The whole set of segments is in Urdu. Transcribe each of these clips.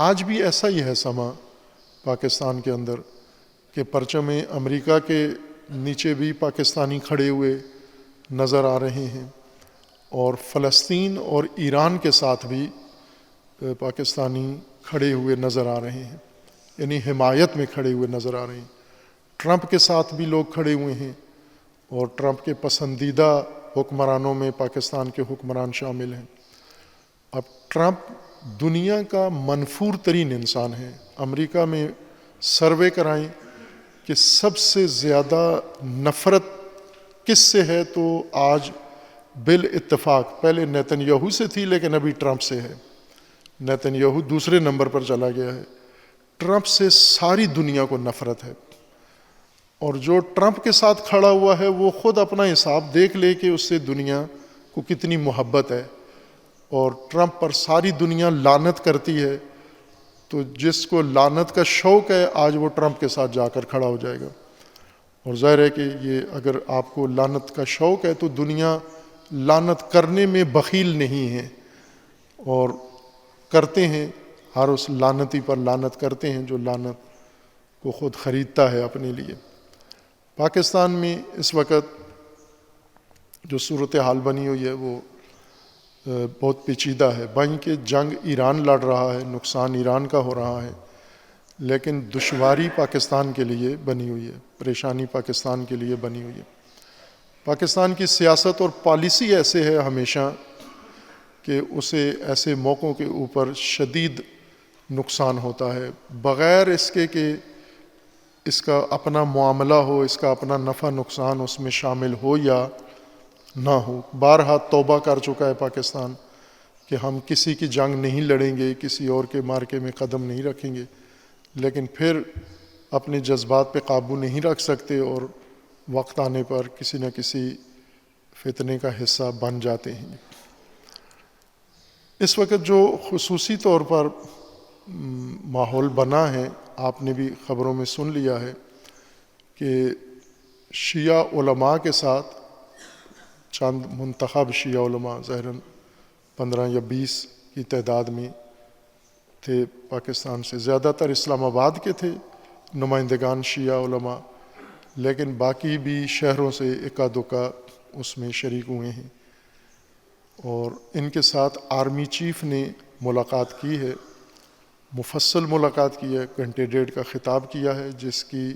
آج بھی ایسا ہی ہے سما پاکستان کے اندر کہ پرچم امریکہ کے نیچے بھی پاکستانی کھڑے ہوئے نظر آ رہے ہیں، اور فلسطین اور ایران کے ساتھ بھی پاکستانی کھڑے ہوئے نظر آ رہے ہیں، یعنی حمایت میں کھڑے ہوئے نظر آ رہے ہیں۔ ٹرمپ کے ساتھ بھی لوگ کھڑے ہوئے ہیں، اور ٹرمپ کے پسندیدہ حکمرانوں میں پاکستان کے حکمران شامل ہیں۔ اب ٹرمپ دنیا کا منفور ترین انسان ہے۔ امریکہ میں سروے کرائیں کہ سب سے زیادہ نفرت کس سے ہے، تو آج بالاتفاق پہلے نیتن یاہو سے تھی، لیکن ابھی ٹرمپ سے ہے۔ نیتن یاہو دوسرے نمبر پر چلا گیا ہے۔ ٹرمپ سے ساری دنیا کو نفرت ہے، اور جو ٹرمپ کے ساتھ کھڑا ہوا ہے وہ خود اپنا حساب دیکھ لے کہ اس سے دنیا کو کتنی محبت ہے، اور ٹرمپ پر ساری دنیا لعنت کرتی ہے۔ تو جس کو لعنت کا شوق ہے آج وہ ٹرمپ کے ساتھ جا کر کھڑا ہو جائے گا، اور ظاہر ہے کہ یہ اگر آپ کو لعنت کا شوق ہے تو دنیا لعنت کرنے میں بخیل نہیں ہے، اور کرتے ہیں، ہر اس لعنتی پر لعنت کرتے ہیں جو لعنت کو خود خریدتا ہے اپنے لیے۔ پاکستان میں اس وقت جو صورتحال بنی ہوئی ہے وہ بہت پیچیدہ ہے۔ بائیں کہ جنگ ایران لڑ رہا ہے، نقصان ایران کا ہو رہا ہے، لیکن دشواری پاکستان کے لیے بنی ہوئی ہے، پریشانی پاکستان کے لیے بنی ہوئی ہے۔ پاکستان کی سیاست اور پالیسی ایسے ہے ہمیشہ کہ اسے ایسے موقعوں کے اوپر شدید نقصان ہوتا ہے، بغیر اس کے کہ اس کا اپنا معاملہ ہو، اس کا اپنا نفع نقصان اس میں شامل ہو یا نہ ہو۔ بارہا توبہ کر چکا ہے پاکستان کہ ہم کسی کی جنگ نہیں لڑیں گے، کسی اور کے مارکے میں قدم نہیں رکھیں گے، لیکن پھر اپنے جذبات پہ قابو نہیں رکھ سکتے، اور وقت آنے پر کسی نہ کسی فتنے کا حصہ بن جاتے ہیں۔ اس وقت جو خصوصی طور پر ماحول بنا ہے، آپ نے بھی خبروں میں سن لیا ہے کہ شیعہ علماء کے ساتھ چند منتخب شیعہ علماء، ظاہراً 15 یا 20 کی تعداد میں تھے، پاکستان سے زیادہ تر اسلام آباد کے تھے نمائندگان شیعہ علماء، لیکن باقی بھی شہروں سے اکا دکا اس میں شریک ہوئے ہیں، اور ان کے ساتھ آرمی چیف نے ملاقات کی ہے، مفصل ملاقات کی ہے، گھنٹے ڈیڑھ کا خطاب کیا ہے، جس کی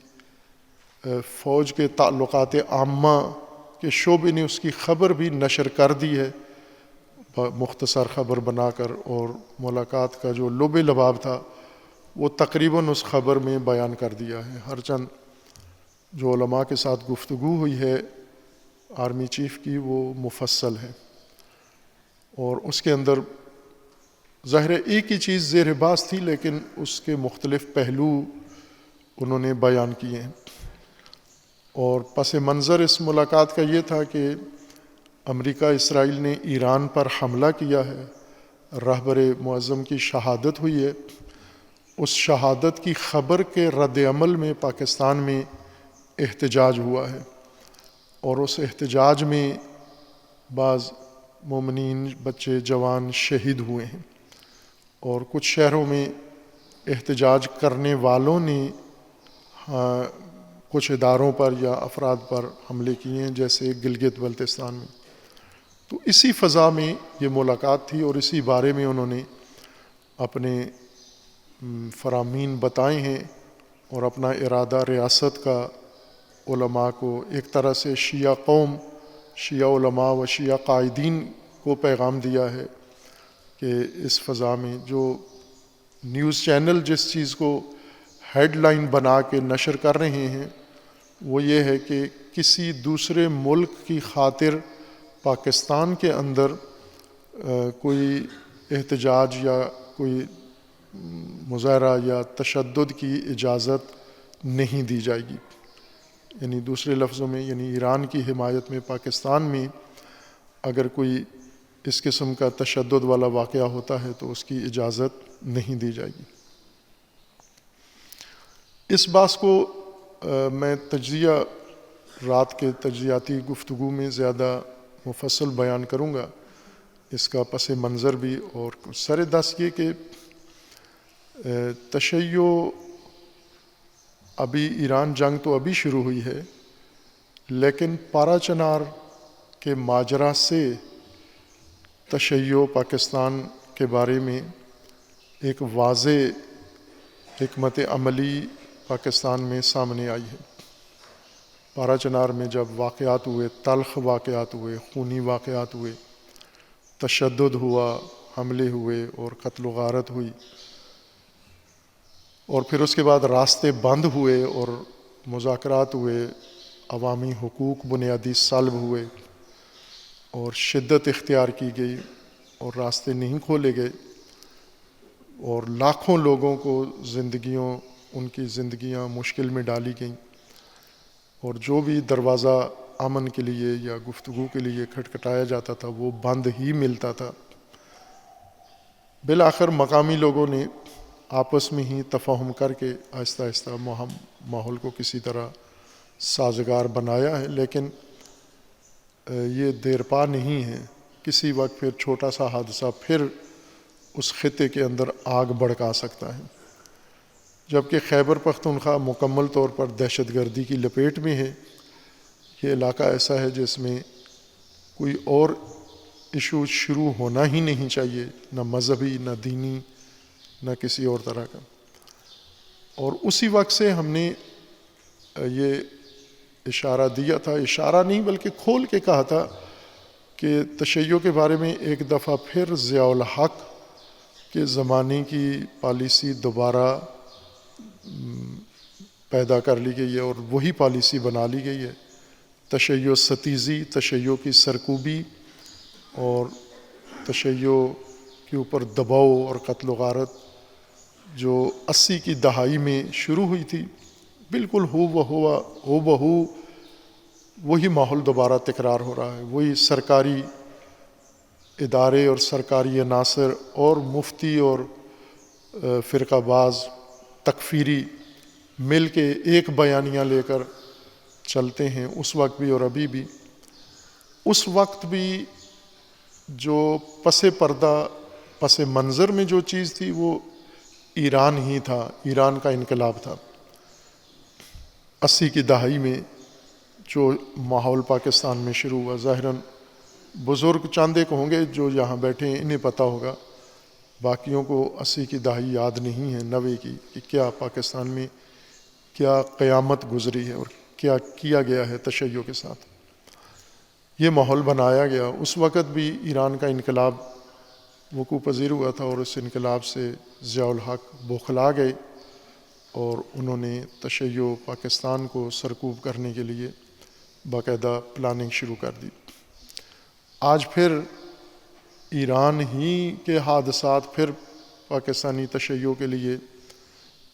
فوج کے تعلقات عامہ کے شعبے نے اس کی خبر بھی نشر کر دی ہے، مختصر خبر بنا کر، اور ملاقات کا جو لب لباب تھا وہ تقریباً اس خبر میں بیان کر دیا ہے۔ ہر چند جو علماء کے ساتھ گفتگو ہوئی ہے آرمی چیف کی وہ مفصل ہے، اور اس کے اندر ظاہر ایک ہی چیز زیر بحث تھی، لیکن اس کے مختلف پہلو انہوں نے بیان کیے ہیں۔ اور پس منظر اس ملاقات کا یہ تھا کہ امریکہ اسرائیل نے ایران پر حملہ کیا ہے، رہبر معظم کی شہادت ہوئی ہے، اس شہادت کی خبر کے رد عمل میں پاکستان میں احتجاج ہوا ہے، اور اس احتجاج میں بعض مومنین، بچے، جوان شہید ہوئے ہیں، اور کچھ شہروں میں احتجاج کرنے والوں نے کچھ اداروں پر یا افراد پر حملے کیے ہیں، جیسے گلگت بلتستان میں۔ تو اسی فضا میں یہ ملاقات تھی، اور اسی بارے میں انہوں نے اپنے فرامین بتائے ہیں، اور اپنا ارادہ ریاست کا علماء کو ایک طرح سے شیعہ قوم، شیعہ علماء و شیعہ قائدین کو پیغام دیا ہے کہ اس فضا میں جو نیوز چینل جس چیز کو ہیڈ لائن بنا کے نشر کر رہے ہیں وہ یہ ہے کہ کسی دوسرے ملک کی خاطر پاکستان کے اندر کوئی احتجاج یا کوئی مظاہرہ یا تشدد کی اجازت نہیں دی جائے گی، یعنی دوسرے لفظوں میں یعنی ایران کی حمایت میں پاکستان میں اگر کوئی اس قسم کا تشدد والا واقعہ ہوتا ہے تو اس کی اجازت نہیں دی جائے گی۔ اس بات کو میں تجزیہ رات کے تجزیاتی گفتگو میں زیادہ مفصل بیان کروں گا، اس کا پس منظر بھی، اور سر دست یہ کہ تشیع ابھی ایران جنگ تو ابھی شروع ہوئی ہے، لیکن پارا چنار کے ماجرا سے تشیع پاکستان کے بارے میں ایک واضح حکمت عملی پاکستان میں سامنے آئی ہے۔ پارا چنار میں جب واقعات ہوئے، تلخ واقعات ہوئے، خونی واقعات ہوئے، تشدد ہوا، حملے ہوئے اور قتل و غارت ہوئی، اور پھر اس کے بعد راستے بند ہوئے اور مذاکرات ہوئے، عوامی حقوق بنیادی سلب ہوئے اور شدت اختیار کی گئی اور راستے نہیں کھولے گئے، اور لاکھوں لوگوں کو ان کی زندگیاں مشکل میں ڈالی گئیں، اور جو بھی دروازہ امن کے لیے یا گفتگو کے لیے کھٹکھٹایا جاتا تھا وہ بند ہی ملتا تھا۔ بالآخر مقامی لوگوں نے آپس میں ہی تفاہم کر کے آہستہ آہستہ ماحول کو کسی طرح سازگار بنایا ہے، لیکن یہ دیر پا نہیں ہے، کسی وقت پھر چھوٹا سا حادثہ پھر اس خطے کے اندر آگ بھڑکا سکتا ہے۔ جبکہ خیبر پختونخوا مکمل طور پر دہشت گردی کی لپیٹ میں ہے۔ یہ علاقہ ایسا ہے جس میں کوئی اور ایشو شروع ہونا ہی نہیں چاہیے، نہ مذہبی، نہ دینی، نہ کسی اور طرح کا۔ اور اسی وقت سے ہم نے یہ اشارہ دیا تھا، اشارہ نہیں بلکہ کھول کے کہا تھا کہ تشیع کے بارے میں ایک دفعہ پھر ضیاء الحق کے زمانے کی پالیسی دوبارہ پیدا کر لی گئی ہے اور وہی پالیسی بنا لی گئی ہے۔ تشیع ستیزی، تشیع کی سرکوبی اور تشیع کے اوپر دباؤ اور قتل و غارت جو 80 کی دہائی میں شروع ہوئی تھی، بالکل ہو بہو وہی ماحول دوبارہ تکرار ہو رہا ہے۔ وہی سرکاری ادارے اور سرکاری عناصر اور مفتی اور فرقہ باز تکفیری مل کے ایک بیانیہ لے کر چلتے ہیں، اس وقت بھی اور ابھی بھی۔ اس وقت بھی جو پس پردہ، پس منظر میں جو چیز تھی وہ ایران ہی تھا، ایران کا انقلاب تھا۔ 80 کی دہائی میں جو ماحول پاکستان میں شروع ہوا، ظاہراً بزرگ چاندے کو ہوں گے جو یہاں بیٹھے ہیں، انہیں پتہ ہوگا، باقیوں کو 80 کی دہائی یاد نہیں ہے، 90 کی، کہ کیا پاکستان میں کیا قیامت گزری ہے اور کیا کیا گیا ہے تشیع کے ساتھ۔ یہ ماحول بنایا گیا۔ اس وقت بھی ایران کا انقلاب وقوع پذیر ہوا تھا اور اس انقلاب سے ضیاء الحق بوکھلا گئے اور انہوں نے تشیع پاکستان کو سرکوب کرنے کے لیے باقاعدہ پلاننگ شروع کر دی۔ آج پھر ایران ہی کے حادثات پھر پاکستانی تشیع کے لیے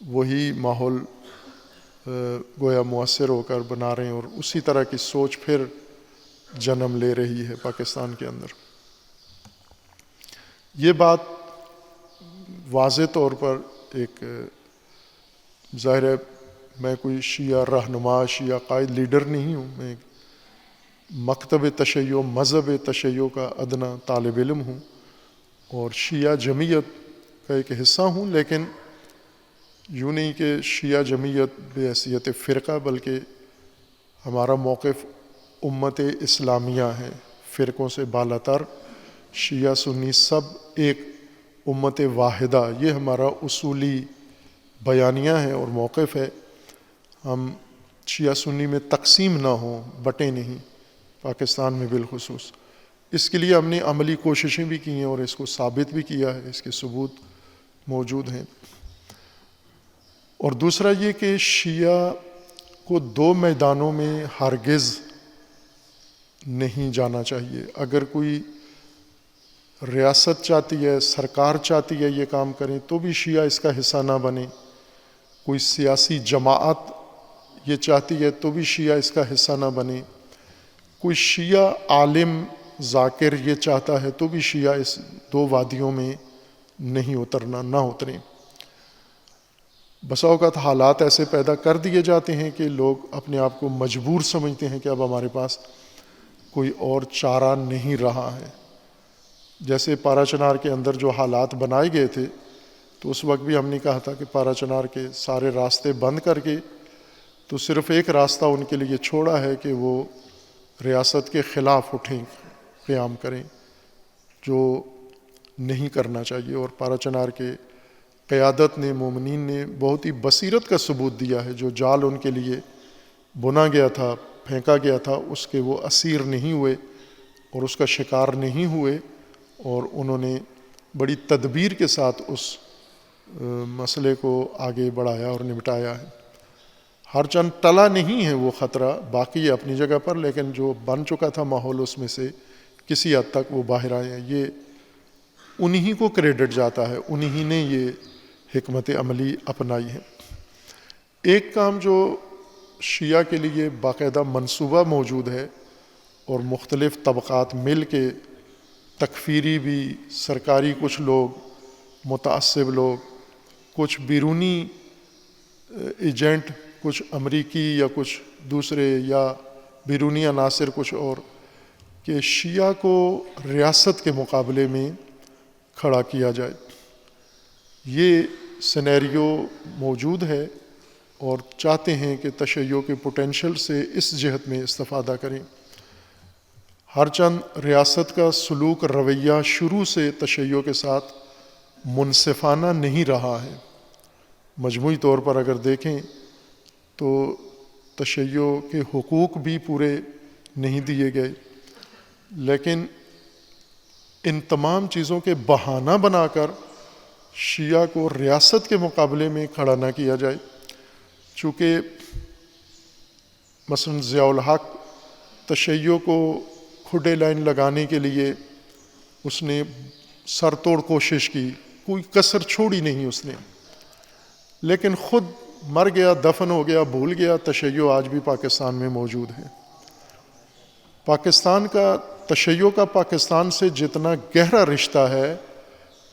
وہی ماحول گویا مؤثر ہو کر بنا رہے ہیں اور اسی طرح کی سوچ پھر جنم لے رہی ہے پاکستان کے اندر۔ یہ بات واضح طور پر ایک ظاہر ہے، میں کوئی شیعہ رہنما، شیعہ قائد، لیڈر نہیں ہوں، میں مکتب تشیع، مذہب تشیع کا ادنیٰ طالب علم ہوں اور شیعہ جمعیت کا ایک حصہ ہوں، لیکن یوں نہیں کہ شیعہ جمعیت بے حیثیت فرقہ، بلکہ ہمارا موقف امت اسلامیہ ہے، فرقوں سے بالا تر، شیعہ سنی سب ایک امت واحدہ، یہ ہمارا اصولی بیانیہ ہے اور موقف ہے۔ ہم شیعہ سنی میں تقسیم نہ ہوں، بٹیں نہیں، پاکستان میں بالخصوص۔ اس کے لیے ہم نے عملی کوششیں بھی کی ہیں اور اس کو ثابت بھی کیا ہے، اس کے ثبوت موجود ہیں۔ اور دوسرا یہ کہ شیعہ کو دو میدانوں میں ہرگز نہیں جانا چاہیے۔ اگر کوئی ریاست چاہتی ہے، سرکار چاہتی ہے یہ کام کریں تو بھی شیعہ اس کا حصہ نہ بنے، کوئی سیاسی جماعت یہ چاہتی ہے تو بھی شیعہ اس کا حصہ نہ بنے، کوئی شیعہ عالم ذاکر یہ چاہتا ہے تو بھی شیعہ اس دو وادیوں میں نہیں اترنا، نہ اتریں۔ بسا اوقات حالات ایسے پیدا کر دیے جاتے ہیں کہ لوگ اپنے آپ کو مجبور سمجھتے ہیں کہ اب ہمارے پاس کوئی اور چارہ نہیں رہا ہے۔ جیسے پارا چنار کے اندر جو حالات بنائے گئے تھے تو اس وقت بھی ہم نے کہا تھا کہ پارا چنار کے سارے راستے بند کر کے تو صرف ایک راستہ ان کے لیے چھوڑا ہے کہ وہ ریاست کے خلاف اٹھیں، قیام کریں، جو نہیں کرنا چاہیے۔ اور پارا چنار کے قیادت نے، مومنین نے بہت ہی بصیرت کا ثبوت دیا ہے۔ جو جال ان کے لیے بنا گیا تھا، پھینکا گیا تھا، اس کے وہ اسیر نہیں ہوئے اور اس کا شکار نہیں ہوئے، اور انہوں نے بڑی تدبیر کے ساتھ اس مسئلے کو آگے بڑھایا اور نمٹایا ہے۔ ہر چند ٹلا نہیں ہے وہ خطرہ، باقی ہے اپنی جگہ پر، لیکن جو بن چکا تھا ماحول اس میں سے کسی حد تک وہ باہر آئے ہیں۔ یہ انہی کو کریڈٹ جاتا ہے، انہی نے یہ حکمت عملی اپنائی ہے۔ ایک کام جو شیعہ کے لیے باقاعدہ منصوبہ موجود ہے اور مختلف طبقات مل کے، تکفیری بھی، سرکاری کچھ لوگ، متعصب لوگ، کچھ بیرونی ایجنٹ، کچھ امریکی یا کچھ دوسرے یا بیرونی عناصر کچھ اور، کہ شیعہ کو ریاست کے مقابلے میں کھڑا کیا جائے۔ یہ سینیریو موجود ہے اور چاہتے ہیں کہ تشیع کے پوٹینشل سے اس جہت میں استفادہ کریں۔ ہر چند ریاست کا سلوک، رویہ شروع سے تشیع کے ساتھ منصفانہ نہیں رہا ہے۔ مجموعی طور پر اگر دیکھیں تو تشیع کے حقوق بھی پورے نہیں دیے گئے، لیکن ان تمام چیزوں کے بہانہ بنا کر شیعہ کو ریاست کے مقابلے میں کھڑا نہ کیا جائے۔ چونکہ مثلا ضیاء الحق تشیع کو کھڈے لائن لگانے کے لیے اس نے سر توڑ کوشش کی، کوئی کسر چھوڑی نہیں اس نے، لیکن خود مر گیا، دفن ہو گیا، بھول گیا۔ تشیع آج بھی پاکستان میں موجود ہے۔ پاکستان کا، تشیع کا پاکستان سے جتنا گہرا رشتہ ہے،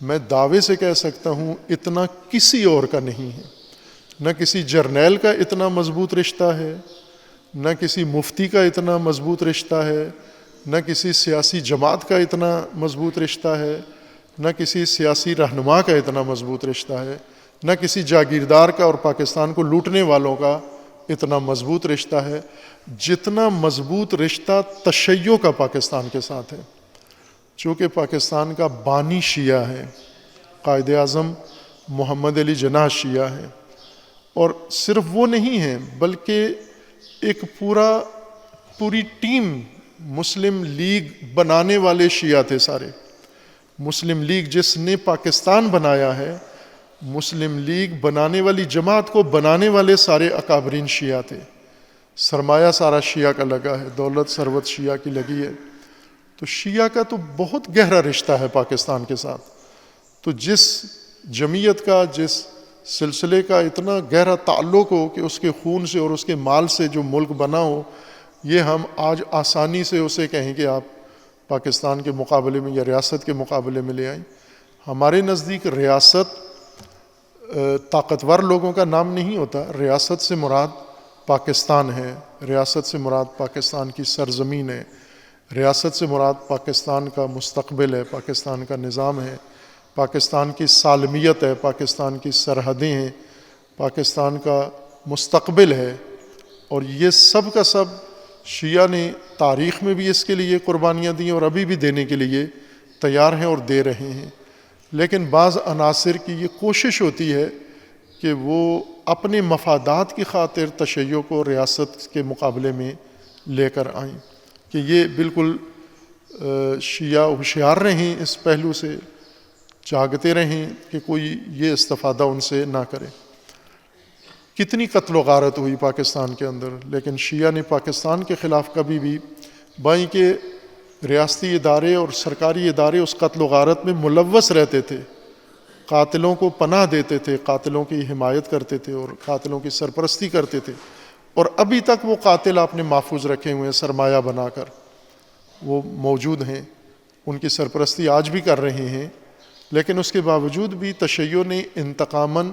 میں دعوے سے کہہ سکتا ہوں اتنا کسی اور کا نہیں ہے۔ نہ کسی جرنیل کا اتنا مضبوط رشتہ ہے، نہ کسی مفتی کا اتنا مضبوط رشتہ ہے، نہ کسی سیاسی جماعت کا اتنا مضبوط رشتہ ہے، نہ کسی سیاسی رہنما کا اتنا مضبوط رشتہ ہے، نہ کسی جاگیردار کا اور پاکستان کو لوٹنے والوں کا اتنا مضبوط رشتہ ہے جتنا مضبوط رشتہ تشیع کا پاکستان کے ساتھ ہے۔ چونکہ پاکستان کا بانی شیعہ ہے، قائد اعظم محمد علی جناح شیعہ ہے، اور صرف وہ نہیں ہیں بلکہ ایک پوری ٹیم مسلم لیگ بنانے والے شیعہ تھے سارے۔ مسلم لیگ جس نے پاکستان بنایا ہے، مسلم لیگ بنانے والی جماعت کو بنانے والے سارے اکابرین شیعہ تھے۔ سرمایہ سارا شیعہ کا لگا ہے، دولت ثروت شیعہ کی لگی ہے۔ تو شیعہ کا تو بہت گہرا رشتہ ہے پاکستان کے ساتھ۔ تو جس جمعیت کا، جس سلسلے کا اتنا گہرا تعلق ہو کہ اس کے خون سے اور اس کے مال سے جو ملک بنا ہو، یہ ہم آج آسانی سے اسے کہیں کہ آپ پاکستان کے مقابلے میں یا ریاست کے مقابلے میں لے آئیں۔ ہمارے نزدیک ریاست طاقتور لوگوں کا نام نہیں ہوتا۔ ریاست سے مراد پاکستان ہے، ریاست سے مراد پاکستان کی سرزمین ہے، ریاست سے مراد پاکستان کا مستقبل ہے، پاکستان کا نظام ہے، پاکستان کی سالمیت ہے، پاکستان کی سرحدیں ہیں، پاکستان کا مستقبل ہے۔ اور یہ سب کا سب شیعہ نے تاریخ میں بھی اس کے لیے قربانیاں دیں اور ابھی بھی دینے کے لیے تیار ہیں اور دے رہے ہیں۔ لیکن بعض عناصر کی یہ کوشش ہوتی ہے کہ وہ اپنے مفادات کی خاطر تشیع کو ریاست کے مقابلے میں لے کر آئیں، کہ یہ بالکل شیعہ ہوشیار رہیں، اس پہلو سے جاگتے رہیں کہ کوئی یہ استفادہ ان سے نہ کرے۔ کتنی قتل و غارت ہوئی پاکستان کے اندر، لیکن شیعہ نے پاکستان کے خلاف کبھی بھی، بائیں کہ ریاستی ادارے اور سرکاری ادارے اس قتل و غارت میں ملوث رہتے تھے، قاتلوں کو پناہ دیتے تھے، قاتلوں کی حمایت کرتے تھے اور قاتلوں کی سرپرستی کرتے تھے، اور ابھی تک وہ قاتل آپ نے محفوظ رکھے ہوئے ہیں، سرمایہ بنا کر وہ موجود ہیں، ان کی سرپرستی آج بھی کر رہے ہیں۔ لیکن اس کے باوجود بھی تشیع نے انتقاماً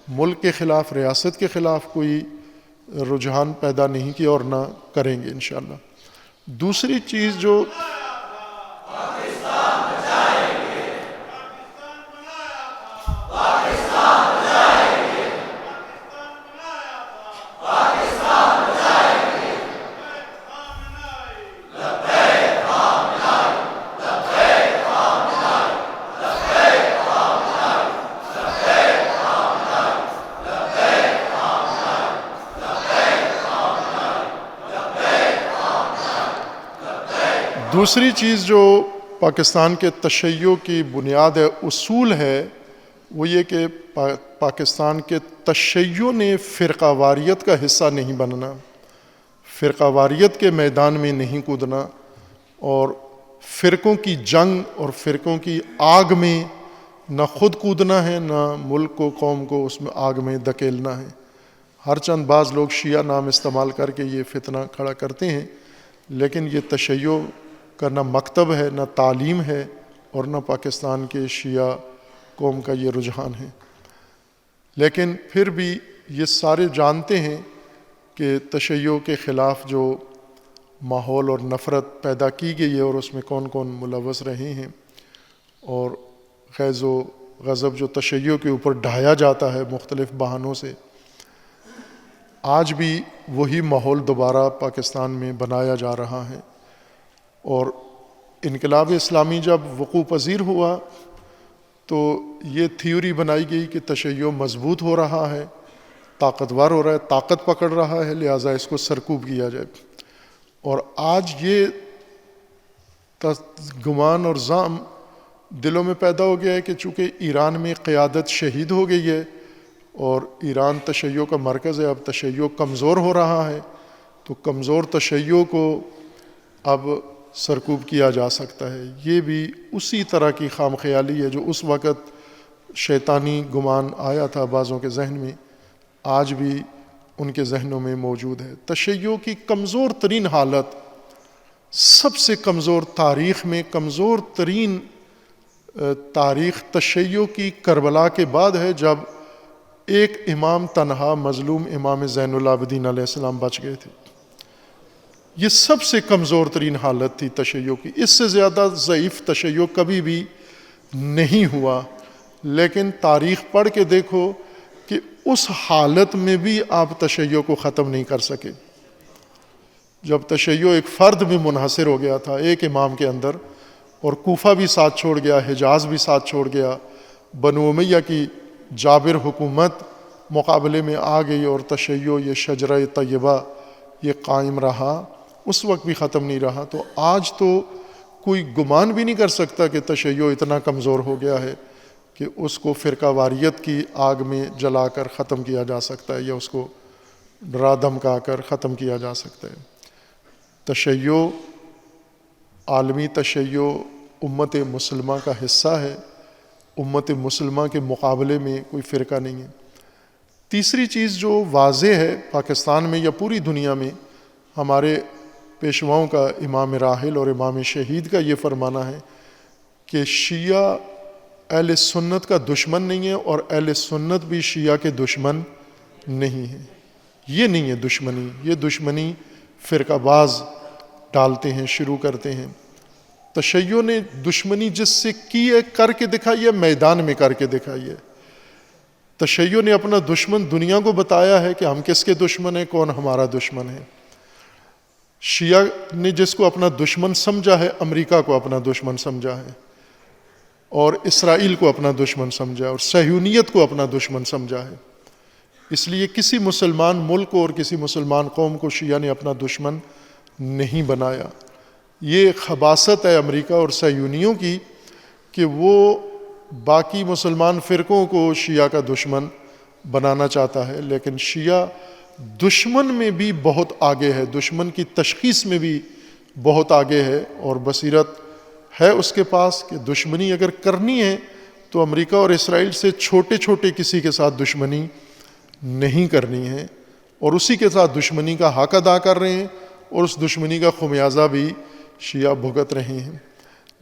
ملک کے خلاف، ریاست کے خلاف کوئی رجحان پیدا نہیں کیا اور نہ کریں گے انشاءاللہ۔ دوسری چیز جو پاکستان بچائیں گے، پاکستان دوسری چیز جو پاکستان کے تشیع کی بنیاد ہے، اصول ہے، وہ یہ کہ پاکستان کے تشیع نے فرقہ واریت کا حصہ نہیں بننا، فرقہ واریت کے میدان میں نہیں کودنا، اور فرقوں کی جنگ اور فرقوں کی آگ میں نہ خود کودنا ہے، نہ ملک کو، قوم کو اس میں آگ میں دھکیلنا ہے۔ ہر چند بعض لوگ شیعہ نام استعمال کر کے یہ فتنہ کھڑا کرتے ہیں، لیکن یہ تشیع کا نہ مکتب ہے، نہ تعلیم ہے، اور نہ پاکستان کے شیعہ قوم کا یہ رجحان ہے۔ لیکن پھر بھی یہ سارے جانتے ہیں کہ تشیع کے خلاف جو ماحول اور نفرت پیدا کی گئی ہے اور اس میں کون کون ملوث رہے ہیں، اور غیظ و غضب جو تشیع کے اوپر ڈھایا جاتا ہے مختلف بہانوں سے، آج بھی وہی ماحول دوبارہ پاکستان میں بنایا جا رہا ہے۔ اور انقلاب اسلامی جب وقوع پذیر ہوا تو یہ تھیوری بنائی گئی کہ تشیع مضبوط ہو رہا ہے، طاقتور ہو رہا ہے، طاقت پکڑ رہا ہے، لہٰذا اس کو سرکوب کیا جائے۔ اور آج یہ گمان اور ظن دلوں میں پیدا ہو گیا ہے کہ چونکہ ایران میں قیادت شہید ہو گئی ہے اور ایران تشیع کا مرکز ہے، اب تشیع کمزور ہو رہا ہے، تو کمزور تشیع کو اب سرکوب کیا جا سکتا ہے۔ یہ بھی اسی طرح کی خام خیالی ہے جو اس وقت شیطانی گمان آیا تھا بعضوں کے ذہن میں، آج بھی ان کے ذہنوں میں موجود ہے۔ تشیع کی کمزور ترین حالت، سب سے کمزور تاریخ میں کمزور ترین تاریخ تشیع کی کربلا کے بعد ہے، جب ایک امام تنہا مظلوم امام زین العابدین علیہ السلام بچ گئے تھے۔ یہ سب سے کمزور ترین حالت تھی تشیع کی، اس سے زیادہ ضعیف تشیع کبھی بھی نہیں ہوا۔ لیکن تاریخ پڑھ کے دیکھو کہ اس حالت میں بھی آپ تشیع کو ختم نہیں کر سکے۔ جب تشیع ایک فرد میں منحصر ہو گیا تھا، ایک امام کے اندر، اور کوفہ بھی ساتھ چھوڑ گیا، حجاز بھی ساتھ چھوڑ گیا، بنو امیہ کی جابر حکومت مقابلے میں آ گئی اور تشیع یہ شجرہ طیبہ یہ قائم رہا، اس وقت بھی ختم نہیں رہا، تو آج تو کوئی گمان بھی نہیں کر سکتا کہ تشیع اتنا کمزور ہو گیا ہے کہ اس کو فرقہ واریت کی آگ میں جلا کر ختم کیا جا سکتا ہے، یا اس کو ڈرا دھمکا کر ختم کیا جا سکتا ہے۔ تشیع، عالمی تشیع امت مسلمہ کا حصہ ہے، امت مسلمہ کے مقابلے میں کوئی فرقہ نہیں ہے۔ تیسری چیز جو واضح ہے پاکستان میں یا پوری دنیا میں، ہمارے پیشواؤں کا، امام راحل اور امام شہید کا یہ فرمانا ہے کہ شیعہ اہل سنت کا دشمن نہیں ہے، اور اہل سنت بھی شیعہ کے دشمن نہیں ہیں۔ یہ نہیں ہے دشمنی، یہ دشمنی فرقہ باز ڈالتے ہیں، شروع کرتے ہیں۔ تشیع نے دشمنی جس سے کی ہے، کر کے دکھائی ہے، میدان میں کر کے دکھائی ہے۔ تشیع نے اپنا دشمن دنیا کو بتایا ہے کہ ہم کس کے دشمن ہیں، کون ہمارا دشمن ہے۔ شیعہ نے جس کو اپنا دشمن سمجھا ہے، امریکہ کو اپنا دشمن سمجھا ہے، اور اسرائیل کو اپنا دشمن سمجھا ہے، اور صہیونیت کو اپنا دشمن سمجھا ہے۔ اس لیے کسی مسلمان ملک اور کسی مسلمان قوم کو شیعہ نے اپنا دشمن نہیں بنایا۔ یہ خباثت ہے امریکہ اور صہیونیوں کی کہ وہ باقی مسلمان فرقوں کو شیعہ کا دشمن بنانا چاہتا ہے، لیکن شیعہ دشمن میں بھی بہت آگے ہے، دشمن کی تشخیص میں بھی بہت آگے ہے، اور بصیرت ہے اس کے پاس کہ دشمنی اگر کرنی ہے تو امریکہ اور اسرائیل سے چھوٹے چھوٹے کسی کے ساتھ دشمنی نہیں کرنی ہے، اور اسی کے ساتھ دشمنی کا حق ادا کر رہے ہیں، اور اس دشمنی کا خمیازہ بھی شیعہ بھگت رہے ہیں۔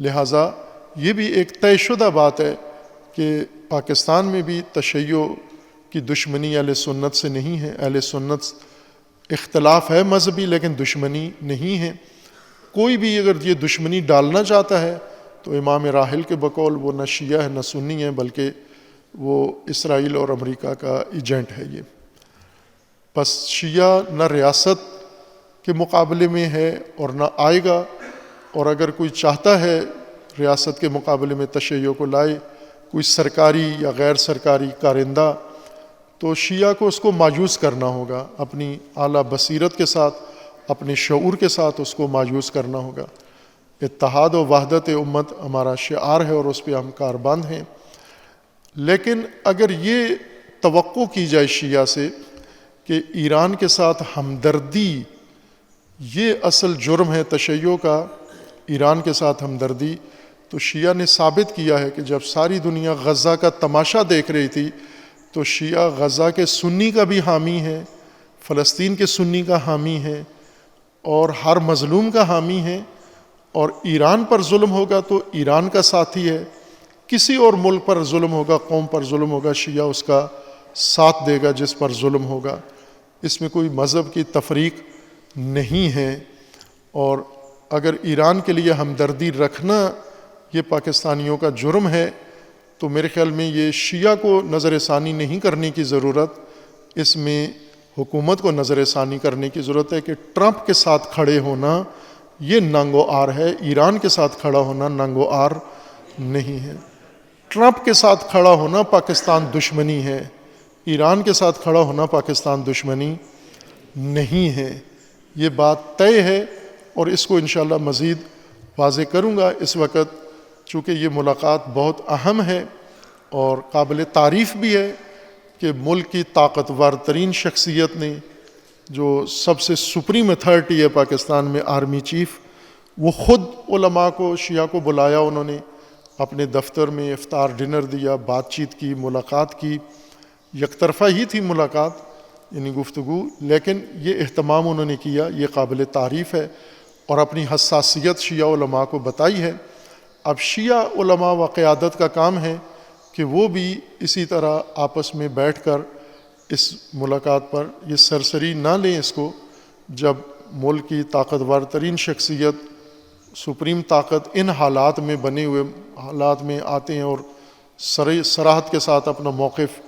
لہٰذا یہ بھی ایک طے شدہ بات ہے کہ پاکستان میں بھی تشیع کی دشمنی اہل سنت سے نہیں ہے۔ اہل سنت اختلاف ہے مذہبی، لیکن دشمنی نہیں ہے۔ کوئی بھی اگر یہ دشمنی ڈالنا چاہتا ہے تو امام راحل کے بقول وہ نہ شیعہ ہے نہ سنی ہے، بلکہ وہ اسرائیل اور امریکہ کا ایجنٹ ہے۔ یہ پس شیعہ نہ ریاست کے مقابلے میں ہے اور نہ آئے گا، اور اگر کوئی چاہتا ہے ریاست کے مقابلے میں تشیع کو لائے، کوئی سرکاری یا غیر سرکاری کارندہ، تو شیعہ کو اس کو مایوس کرنا ہوگا، اپنی اعلیٰ بصیرت کے ساتھ، اپنے شعور کے ساتھ اس کو مایوس کرنا ہوگا۔ اتحاد و وحدت امت ہمارا شعار ہے اور اس پہ ہم کاربند ہیں. لیکن اگر یہ توقع کی جائے شیعہ سے کہ ایران کے ساتھ ہمدردی یہ اصل جرم ہے تشیع کا، ایران کے ساتھ ہمدردی، تو شیعہ نے ثابت کیا ہے کہ جب ساری دنیا غزہ کا تماشا دیکھ رہی تھی تو شیعہ غزہ کے سنی کا بھی حامی ہے، فلسطین کے سنی کا حامی ہے اور ہر مظلوم کا حامی ہے، اور ایران پر ظلم ہوگا تو ایران کا ساتھی ہے. کسی اور ملک پر ظلم ہوگا، قوم پر ظلم ہوگا، شیعہ اس کا ساتھ دے گا جس پر ظلم ہوگا. اس میں کوئی مذہب کی تفریق نہیں ہے. اور اگر ایران کے لیے ہمدردی رکھنا یہ پاکستانیوں کا جرم ہے تو میرے خیال میں یہ شیعہ کو نظر ثانی نہیں کرنے کی ضرورت، اس میں حکومت کو نظر ثانی کرنے کی ضرورت ہے کہ ٹرمپ کے ساتھ کھڑے ہونا یہ ننگ و آر ہے، ایران کے ساتھ کھڑا ہونا ننگ و آر نہیں ہے. ٹرمپ کے ساتھ کھڑا ہونا پاکستان دشمنی ہے، ایران کے ساتھ کھڑا ہونا پاکستان دشمنی نہیں ہے. یہ بات طے ہے اور اس کو انشاءاللہ مزید واضح کروں گا. اس وقت چونکہ یہ ملاقات بہت اہم ہے اور قابل تعریف بھی ہے کہ ملک کی طاقتور ترین شخصیت نے، جو سب سے سپریم اتھارٹی ہے پاکستان میں، آرمی چیف، وہ خود علماء کو، شیعہ کو بلایا، انہوں نے اپنے دفتر میں افطار ڈنر دیا، بات چیت کی، ملاقات کی. یک طرفہ ہی تھی ملاقات یعنی گفتگو، لیکن یہ اہتمام انہوں نے کیا، یہ قابل تعریف ہے اور اپنی حساسیت شیعہ علماء کو بتائی ہے. اب شیعہ علماء و قیادت کا کام ہے کہ وہ بھی اسی طرح آپس میں بیٹھ کر اس ملاقات پر یہ سرسری نہ لیں اس کو. جب ملک کی طاقتور ترین شخصیت، سپریم طاقت ان حالات میں، بنے ہوئے حالات میں آتے ہیں اور صراحت کے ساتھ اپنا موقف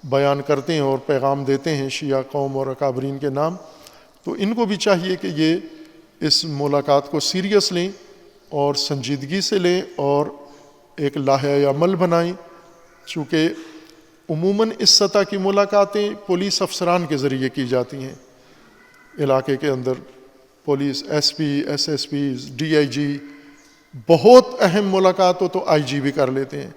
بیان کرتے ہیں اور پیغام دیتے ہیں شیعہ قوم اور اکابرین کے نام، تو ان کو بھی چاہیے کہ یہ اس ملاقات کو سیریس لیں اور سنجیدگی سے لیں اور ایک لاحہ عمل بنائیں. چونکہ عموماً اس سطح کی ملاقاتیں پولیس افسران کے ذریعے کی جاتی ہیں، علاقے کے اندر police, S P, S S P, D I G, بہت اہم ملاقات ہو تو آئی جی بھی کر لیتے ہیں،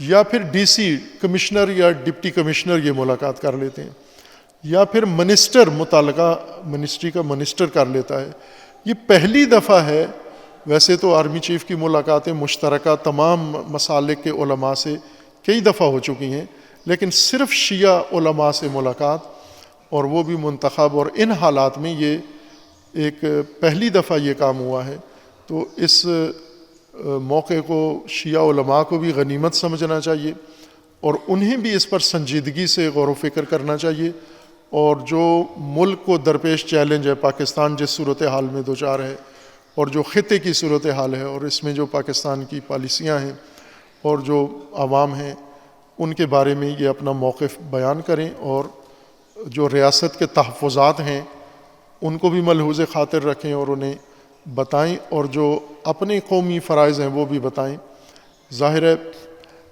یا پھر ڈی سی، کمشنر یا ڈپٹی کمشنر یہ ملاقات کر لیتے ہیں، یا پھر منسٹر، متعلقہ منسٹری کا منسٹر کر لیتا ہے. یہ پہلی دفعہ ہے. ویسے تو آرمی چیف کی ملاقاتیں مشترکہ تمام مسالک کے علماء سے کئی دفعہ ہو چکی ہیں، لیکن صرف شیعہ علماء سے ملاقات، اور وہ بھی منتخب، اور ان حالات میں یہ ایک پہلی دفعہ یہ کام ہوا ہے. تو اس موقع کو شیعہ علماء کو بھی غنیمت سمجھنا چاہیے اور انہیں بھی اس پر سنجیدگی سے غور و فکر کرنا چاہیے. اور جو ملک کو درپیش چیلنج ہے، پاکستان جس صورتحال میں دوچار ہے اور جو خطے کی صورتحال ہے، اور اس میں جو پاکستان کی پالیسیاں ہیں اور جو عوام ہیں، ان کے بارے میں یہ اپنا موقف بیان کریں، اور جو ریاست کے تحفظات ہیں ان کو بھی ملحوظ خاطر رکھیں اور انہیں بتائیں، اور جو اپنے قومی فرائض ہیں وہ بھی بتائیں. ظاہر ہے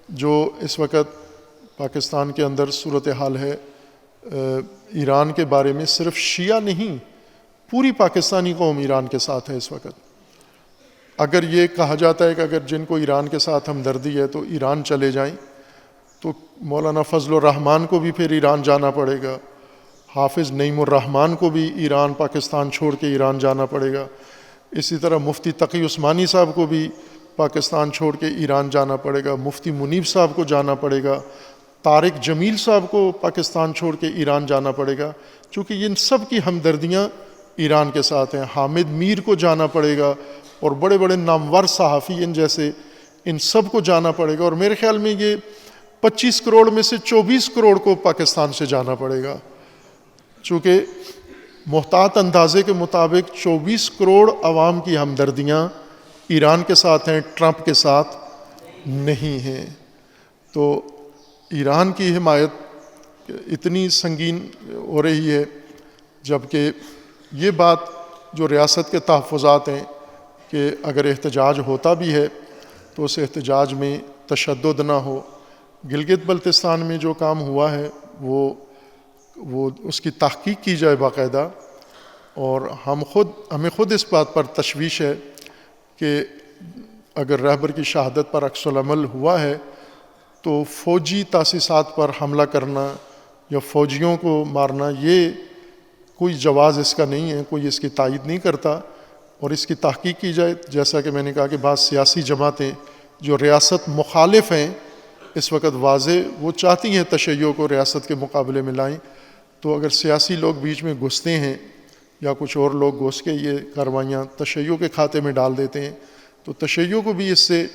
جو اس وقت پاکستان کے اندر صورتحال ہے، ایران کے بارے میں صرف شیعہ نہیں، پوری پاکستانی قوم ایران کے ساتھ ہے اس وقت. اگر یہ کہا جاتا ہے کہ اگر جن کو ایران کے ساتھ ہمدردی ہے تو ایران چلے جائیں، تو مولانا فضل الرحمان کو بھی پھر ایران جانا پڑے گا، حافظ نعیم الرحمان کو بھی ایران، پاکستان چھوڑ کے ایران جانا پڑے گا. اسی طرح مفتی تقی عثمانی صاحب کو بھی پاکستان چھوڑ کے ایران جانا پڑے گا، مفتی منیب صاحب کو جانا پڑے گا، طارق جمیل صاحب کو پاکستان چھوڑ کے ایران جانا پڑے گا، چونکہ ان سب کی ہمدردیاں ایران کے ساتھ ہیں. حامد میر کو جانا پڑے گا اور بڑے بڑے نامور صحافی ان جیسے، ان سب کو جانا پڑے گا. اور میرے خیال میں یہ 25 کروڑ میں سے 24 کروڑ کو پاکستان سے جانا پڑے گا، چونکہ محتاط اندازے کے مطابق 24 کروڑ عوام کی ہمدردیاں ایران کے ساتھ ہیں، ٹرمپ کے ساتھ نہیں ہیں. تو ایران کی حمایت اتنی سنگین ہو رہی ہے، جبکہ یہ بات جو ریاست کے تحفظات ہیں کہ اگر احتجاج ہوتا بھی ہے تو اس احتجاج میں تشدد نہ ہو. گلگت بلتستان میں جو کام ہوا ہے وہ اس کی تحقیق کی جائے باقاعدہ. اور ہمیں خود اس بات پر تشویش ہے کہ اگر رہبر کی شہادت پر عکس العمل ہوا ہے تو فوجی تاسیسات پر حملہ کرنا یا فوجیوں کو مارنا یہ کوئی جواز اس کا نہیں ہے، کوئی اس کی تائید نہیں کرتا، اور اس کی تحقیق کی جائے۔ جیسا کہ میں نے کہا کہ بعض سیاسی جماعتیں جو ریاست مخالف ہیں اس وقت واضح وہ چاہتی ہیں تشیع کو ریاست کے مقابلے میں لائیں، تو اگر سیاسی لوگ بیچ میں گھستے ہیں یا کچھ اور لوگ گھس کے یہ کاروائیاں تشیع کے کھاتے میں ڈال دیتے ہیں تو تشیع کو بھی اس سے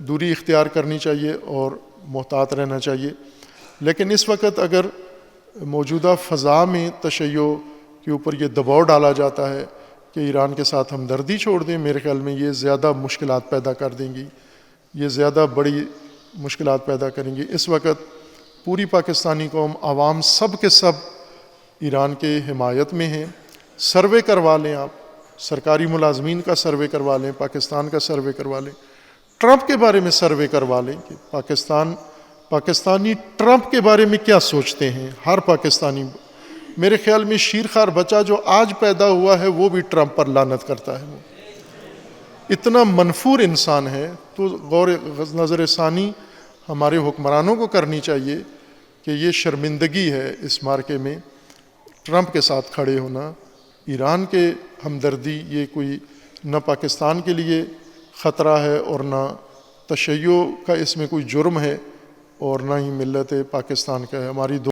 دوری اختیار کرنی چاہیے اور محتاط رہنا چاہیے۔ لیکن اس وقت اگر موجودہ فضا میں تشیع کے اوپر یہ دباؤ ڈالا جاتا ہے کہ ایران کے ساتھ ہمدردی چھوڑ دیں، میرے خیال میں یہ زیادہ مشکلات پیدا کر دیں گی، یہ زیادہ بڑی مشکلات پیدا کریں گی۔ اس وقت پوری پاکستانی قوم، عوام، سب کے سب ایران کے حمایت میں ہیں۔ سروے کروا لیں، آپ سرکاری ملازمین کا سروے کروا لیں، پاکستان کا سروے کروا لیں، ٹرمپ کے بارے میں سروے کروا لیں کہ پاکستانی ٹرمپ کے بارے میں کیا سوچتے ہیں۔ ہر پاکستانی، میرے خیال میں شیرخوار بچہ جو آج پیدا ہوا ہے وہ بھی ٹرمپ پر لعنت کرتا ہے، وہ اتنا منفور انسان ہے۔ تو غور نظر ثانی ہمارے حکمرانوں کو کرنی چاہیے کہ یہ شرمندگی ہے اس مارکے میں ٹرمپ کے ساتھ کھڑے ہونا۔ ایران کے ہمدردی یہ کوئی نہ پاکستان کے لیے خطرہ ہے اور نہ تشیع کا اس میں کوئی جرم ہے اور نہ ہی ملت پاکستان کا ہے۔ ہماری